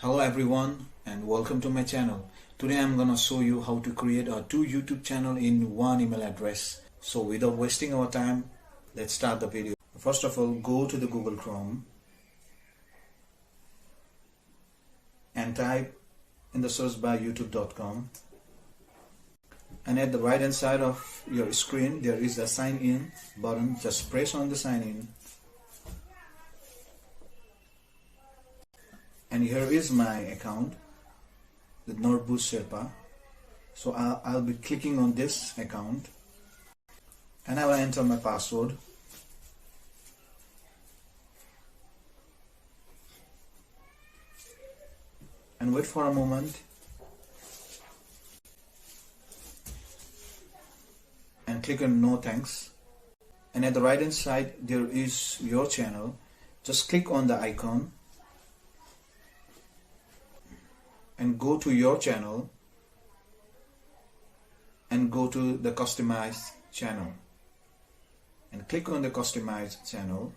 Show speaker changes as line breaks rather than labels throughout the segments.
Hello everyone and welcome to my channel. Today I'm gonna show you how to create a 2 YouTube channel in one email address. So without wasting our time, let's start the video. First of all, go to the Google Chrome and type in the search bar youtube.com, and at the right hand side of your screen there is a sign in button. Just press on the sign in. And here is my account with Nordbus Sherpa. So I'll be clicking on this account and I will enter my password. And wait for a moment and click on no thanks. And at the right hand side there is your channel. Just click on the icon and go to your channel and go to the customized channel and click on the customized channel.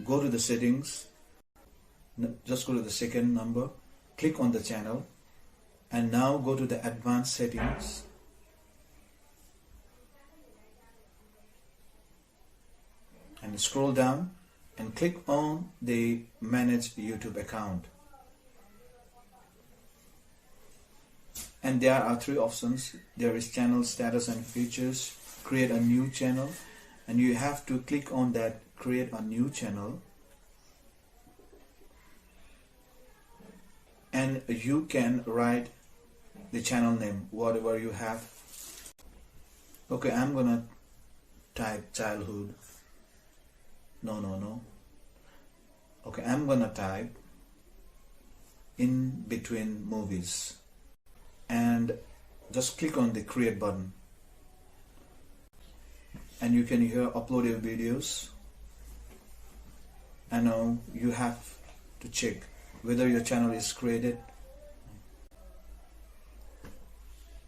Go to the settings, just go to the second number, click on the channel, and now go to the advanced settings and scroll down and click on the manage YouTube account. And there are three options. There is channel status and features, create a new channel, and you have to click on that create a new channel, and you can write the channel name whatever you have. Okay, I'm gonna type childhood. No. Okay, I'm gonna type in between movies and just click on the create button, and you can here upload your videos. And now you have to check whether your channel is created.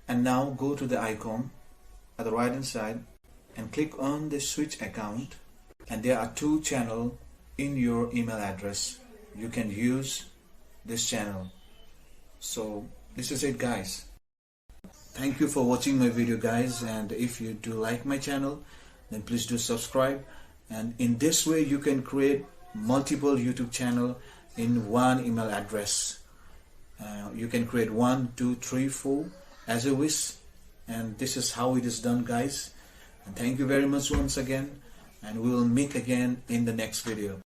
And now go to the icon at the right hand side and click on the switch account, and there are two channels in your email address. You can use this channel. So this is it, guys. Thank you for watching my video, guys, and if you do like my channel, then please do subscribe. And in this way you can create multiple YouTube channel in one email address. You can create 1, 2, 3, 4 as you wish, and this is how it is done, guys. And thank you very much once again, and we will meet again in the next video.